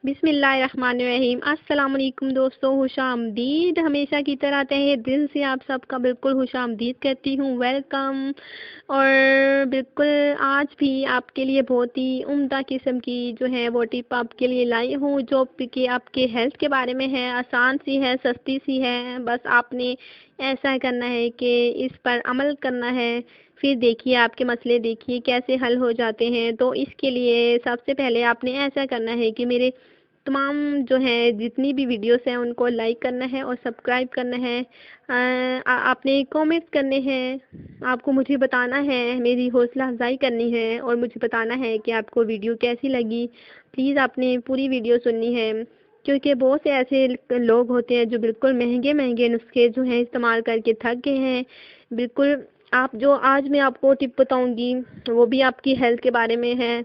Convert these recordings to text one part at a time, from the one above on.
बिस्मिल्लाहिर्रहमानिर्रहीम। अस्सलाम वालेकुम दोस्तों, खुशामदीद। हमेशा की तरह तहे दिल से आप सबका बिल्कुल खुशामदीद कहती हूँ, वेलकम। और बिल्कुल आज भी आपके लिए बहुत ही उम्दा किस्म की जो है वो टिप आपके लिए लाई हूँ, जो कि आपके हेल्थ के बारे में है। आसान सी है, सस्ती सी है। बस आपने ऐसा करना है कि इस पर अमल करना है, फिर देखिए आपके मसले देखिए कैसे हल हो जाते हैं। तो इसके लिए सबसे पहले आपने ऐसा करना है कि मेरे तमाम जो है जितनी भी वीडियोस हैं उनको लाइक करना है और सब्सक्राइब करना है। आपने कमेंट्स करने हैं, आपको मुझे बताना है, मेरी हौसला अफजाई करनी है और मुझे बताना है कि आपको वीडियो कैसी लगी। प्लीज़ आपने पूरी वीडियो सुननी है, क्योंकि बहुत से ऐसे लोग होते हैं जो बिल्कुल महंगे महंगे नुस्खे जो हैं इस्तेमाल करके थक गए हैं। बिल्कुल आप जो आज मैं आपको टिप बताऊंगी वो भी आपकी हेल्थ के बारे में है।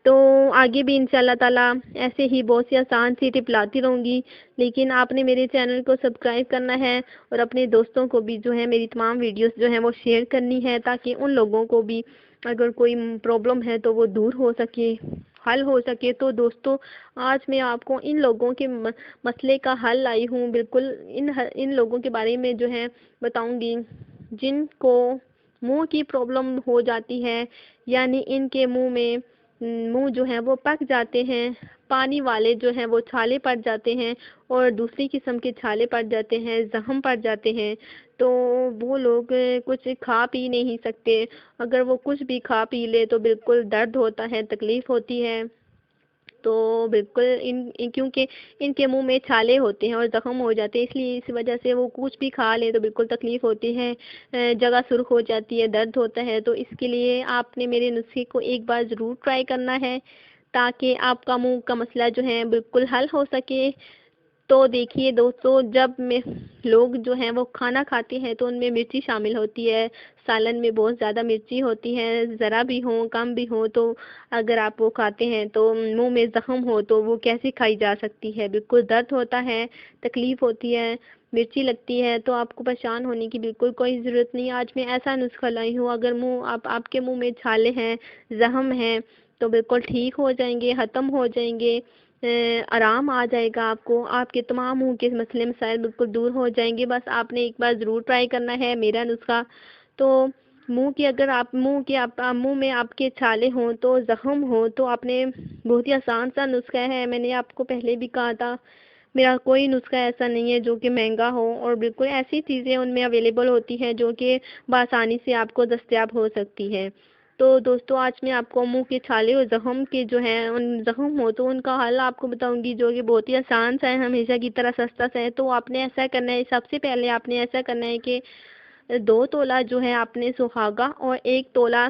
तो आगे भी इंशाल्लाह ताला ऐसे ही बहुत सी आसान सी टिप लाती रहूँगी, लेकिन आपने मेरे चैनल को सब्सक्राइब करना है और अपने दोस्तों को भी जो है मेरी तमाम वीडियोस जो हैं वो शेयर करनी है, ताकि उन लोगों को भी अगर कोई प्रॉब्लम है तो वो दूर हो सके, हल हो सके। तो दोस्तों आज मैं आपको इन लोगों के मसले का हल लाई हूँ। बिल्कुल इन लोगों के बारे में जो है बताऊँगी जिनको मुंह की प्रॉब्लम हो जाती है, यानी इनके मुंह जो है वो पक जाते हैं, पानी वाले जो हैं वो छाले पड़ जाते हैं और दूसरी किस्म के छाले पड़ जाते हैं, जख्म पड़ जाते हैं। तो वो लोग कुछ खा पी नहीं सकते। अगर वो कुछ भी खा पी ले तो बिल्कुल दर्द होता है, तकलीफ़ होती है। तो बिल्कुल क्योंकि इनके मुंह में छाले होते हैं और ज़ख्म हो जाते हैं, इसलिए इस वजह से वो कुछ भी खा लें तो बिल्कुल तकलीफ़ होती है, जगह सुर्ख हो जाती है, दर्द होता है। तो इसके लिए आपने मेरे नुस्खे को एक बार ज़रूर ट्राई करना है, ताकि आपका मुंह का मसला जो है बिल्कुल हल हो सके। तो देखिए दोस्तों, जब में लोग जो हैं वो खाना खाते हैं तो उनमें मिर्ची शामिल होती है, सालन में बहुत ज़्यादा मिर्ची होती है, ज़रा भी हो कम भी हो। तो अगर आप वो खाते हैं तो मुंह में ज़ख्म हो तो वो कैसे खाई जा सकती है। बिल्कुल दर्द होता है, तकलीफ़ होती है, मिर्ची लगती है। तो आपको परेशान होने की बिल्कुल कोई ज़रूरत नहीं। आज मैं ऐसा नुस्खा लाई हूँ, अगर आपके मुंह में छाले हैं, ज़ख्म हैं, तो बिल्कुल ठीक हो जाएंगे, ख़त्म हो जाएंगे। आराम आ जाएगा आपको, आपके तमाम मुंह के मसले मसाइल बिल्कुल दूर हो जाएंगे। बस आपने एक बार ज़रूर ट्राई करना है मेरा नुस्खा। तो मुंह में आपके छाले हों तो ज़ख्म हो तो आपने बहुत ही आसान सा नुस्खा है, मैंने आपको पहले भी कहा था। मेरा कोई नुस्खा ऐसा नहीं है जो कि महंगा हो, और बिल्कुल ऐसी चीज़ें उनमें अवेलेबल होती हैं जो कि बआसानी से आपको दस्तयाब हो सकती हैं। तो दोस्तों आज मैं आपको मुंह के छाले और ज़ख्म के जो हैं उन ज़ख्म हो तो उनका हल आपको बताऊंगी, जो कि बहुत ही आसान सा है, हमेशा की तरह सस्ता सा है। तो आपने ऐसा करना है, सबसे पहले आपने ऐसा करना है कि 2 तोला जो है आपने सुहागा और 1 तोला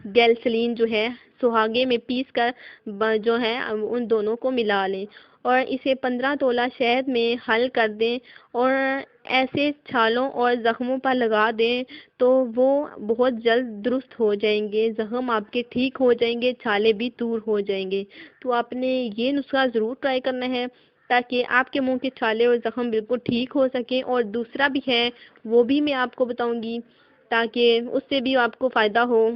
गैल्सलीन जो है सुहागे में पीस कर जो है उन दोनों को मिला लें और इसे 15 तोला शहद में हल कर दें और ऐसे छालों और ज़ख्मों पर लगा दें, तो वो बहुत जल्द दुरुस्त हो जाएंगे, ज़ख्म आपके ठीक हो जाएंगे, छाले भी दूर हो जाएंगे। तो आपने ये नुस्खा ज़रूर ट्राई करना है, ताकि आपके मुंह के छाले और ज़ख्म बिल्कुल ठीक हो सकें। और दूसरा भी है, वो भी मैं आपको बताऊंगी, ताकि उससे भी आपको फ़ायदा हो।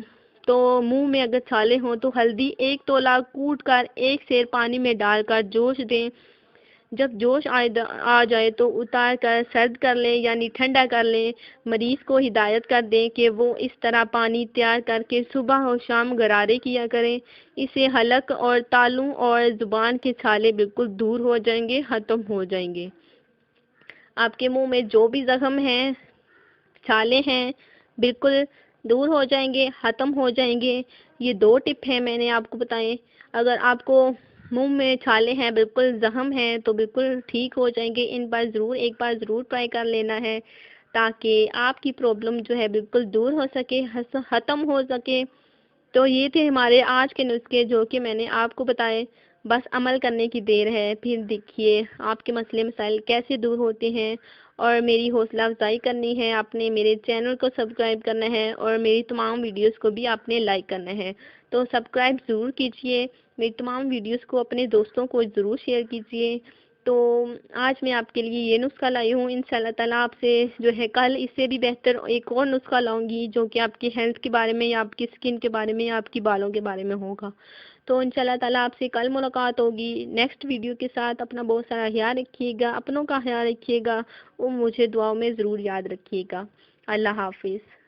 तो मुंह में अगर छाले हों तो हल्दी 1 तोला कूट कर 1 सेर पानी में डालकर जोश दें। जब जोश आ जाए तो उतार कर सर्द कर लें, यानी ठंडा कर लें। मरीज़ को हिदायत कर दें कि वो इस तरह पानी तैयार करके सुबह और शाम गरारे किया करें। इससे हलक और तालू और ज़ुबान के छाले बिल्कुल दूर हो जाएंगे, ख़त्म हो जाएंगे। आपके मुंह में जो भी ज़ख्म हैं, छाले हैं, बिल्कुल दूर हो जाएंगे, ख़त्म हो जाएंगे। ये 2 टिप हैं मैंने आपको बताए। अगर आपको मुंह में छाले हैं, बिल्कुल ज़ख्म हैं, तो बिल्कुल ठीक हो जाएंगे। इन पर एक बार ज़रूर ट्राई कर लेना है, ताकि आपकी प्रॉब्लम जो है बिल्कुल दूर हो सके, ख़त्म हो सके। तो ये थे हमारे आज के नुस्खे जो कि मैंने आपको बताए। बस अमल करने की देर है, फिर देखिए आपके मसले मसाइल कैसे दूर होते हैं। और मेरी हौसला अफजाई करनी है, आपने मेरे चैनल को सब्सक्राइब करना है और मेरी तमाम वीडियोस को भी आपने लाइक करना है। तो सब्सक्राइब ज़रूर कीजिए, मेरी तमाम वीडियोस को अपने दोस्तों को ज़रूर शेयर कीजिए। तो आज मैं आपके लिए ये नुस्खा लाई हूँ, इंशाल्लाह ताला आपसे जो है कल इससे भी बेहतर एक और नुस्खा लाऊंगी, जो कि आपकी हेल्थ के बारे में या आपकी स्किन के बारे में या आपकी बालों के बारे में होगा। تو انشاءاللہ تعالیٰ آپ سے کل ملاقات ہوگی نیکسٹ ویڈیو کے ساتھ. اپنا بہت سارا خیال رکھیے گا, اپنوں کا خیال رکھیے گا, اور مجھے دعاؤں میں ضرور یاد رکھیے گا. اللہ حافظ.